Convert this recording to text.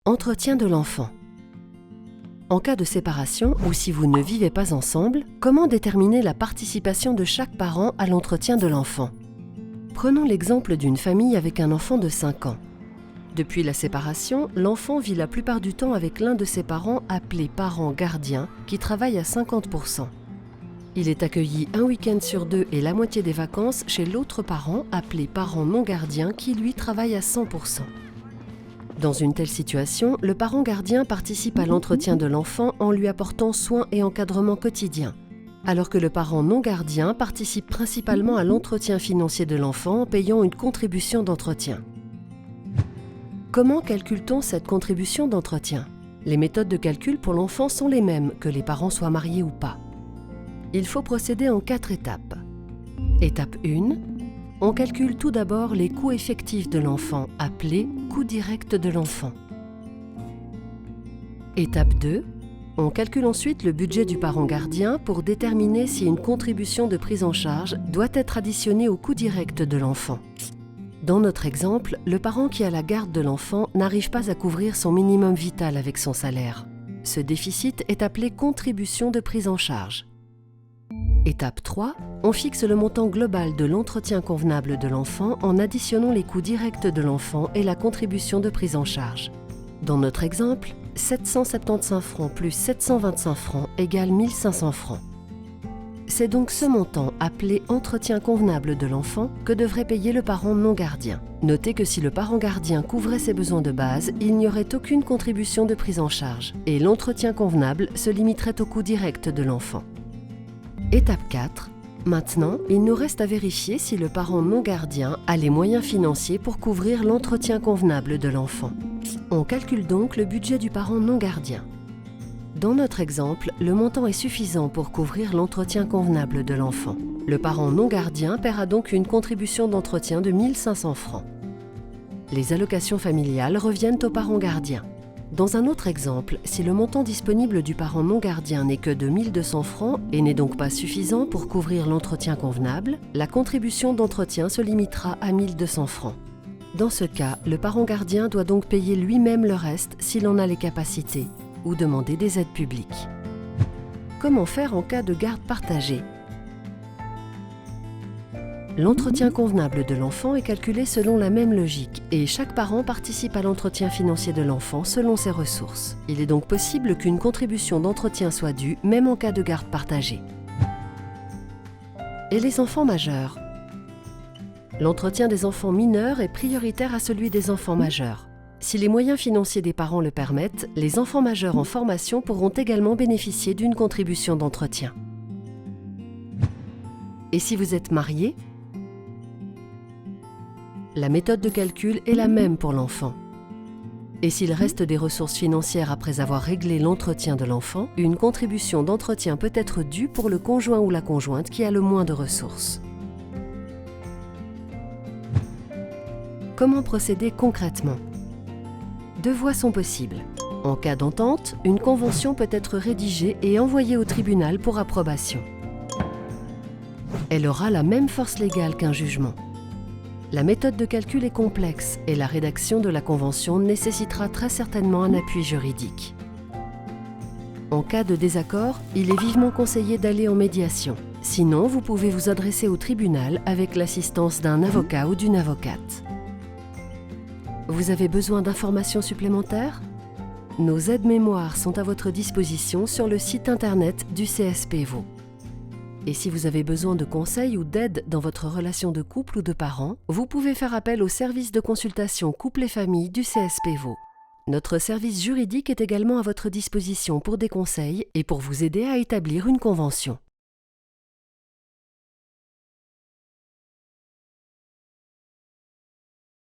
Entretien de l'enfant. En cas de séparation ou si vous ne vivez pas ensemble, comment déterminer la participation de chaque parent à l'entretien de l'enfant? Prenons l'exemple d'une famille avec un enfant de 5 ans. Depuis la séparation, l'enfant vit la plupart du temps avec l'un de ses parents appelé parent gardien qui travaille à 50%. Il est accueilli un week-end sur 2 et la moitié des vacances chez l'autre parent appelé parent non gardien qui lui travaille à 100%. Dans une telle situation, le parent gardien participe à l'entretien de l'enfant en lui apportant soins et encadrement quotidien, alors que le parent non gardien participe principalement à l'entretien financier de l'enfant en payant une contribution d'entretien. Comment calcule-t-on cette contribution d'entretien? Les méthodes de calcul pour l'enfant sont les mêmes, que les parents soient mariés ou pas. Il faut procéder en 4 étapes. Étape 1. On calcule tout d'abord les coûts effectifs de l'enfant, appelés coûts directs de l'enfant. Étape 2. On calcule ensuite le budget du parent gardien pour déterminer si une contribution de prise en charge doit être additionnée au coût direct de l'enfant. Dans notre exemple, le parent qui a la garde de l'enfant n'arrive pas à couvrir son minimum vital avec son salaire. Ce déficit est appelé contribution de prise en charge. Étape 3. On fixe le montant global de l'entretien convenable de l'enfant en additionnant les coûts directs de l'enfant et la contribution de prise en charge. Dans notre exemple, 775 francs plus 725 francs égale 1500 francs. C'est donc ce montant, appelé entretien convenable de l'enfant, que devrait payer le parent non gardien. Notez que si le parent gardien couvrait ses besoins de base, il n'y aurait aucune contribution de prise en charge, et l'entretien convenable se limiterait au coût direct de l'enfant. Étape 4. Maintenant, il nous reste à vérifier si le parent non gardien a les moyens financiers pour couvrir l'entretien convenable de l'enfant. On calcule donc le budget du parent non gardien. Dans notre exemple, le montant est suffisant pour couvrir l'entretien convenable de l'enfant. Le parent non gardien paiera donc une contribution d'entretien de 1500 francs. Les allocations familiales reviennent au parent gardien. Dans un autre exemple, si le montant disponible du parent non gardien n'est que de 1200 francs et n'est donc pas suffisant pour couvrir l'entretien convenable, la contribution d'entretien se limitera à 1200 francs. Dans ce cas, le parent gardien doit donc payer lui-même le reste s'il en a les capacités, ou demander des aides publiques. Comment faire en cas de garde partagée? L'entretien convenable de l'enfant est calculé selon la même logique et chaque parent participe à l'entretien financier de l'enfant selon ses ressources. Il est donc possible qu'une contribution d'entretien soit due, même en cas de garde partagée. Et les enfants majeurs? L'entretien des enfants mineurs est prioritaire à celui des enfants majeurs. Si les moyens financiers des parents le permettent, les enfants majeurs en formation pourront également bénéficier d'une contribution d'entretien. Et si vous êtes marié? La méthode de calcul est la même pour l'enfant. Et s'il reste des ressources financières après avoir réglé l'entretien de l'enfant, une contribution d'entretien peut être due pour le conjoint ou la conjointe qui a le moins de ressources. Comment procéder concrètement? 2 voies sont possibles. En cas d'entente, une convention peut être rédigée et envoyée au tribunal pour approbation. Elle aura la même force légale qu'un jugement. La méthode de calcul est complexe et la rédaction de la convention nécessitera très certainement un appui juridique. En cas de désaccord, il est vivement conseillé d'aller en médiation. Sinon, vous pouvez vous adresser au tribunal avec l'assistance d'un avocat ou d'une avocate. Vous avez besoin d'informations supplémentaires? Nos aides-mémoires sont à votre disposition sur le site internet du CSP Vaud. Et si vous avez besoin de conseils ou d'aide dans votre relation de couple ou de parents, vous pouvez faire appel au service de consultation couple et famille du CSP Vaud. Notre service juridique est également à votre disposition pour des conseils et pour vous aider à établir une convention.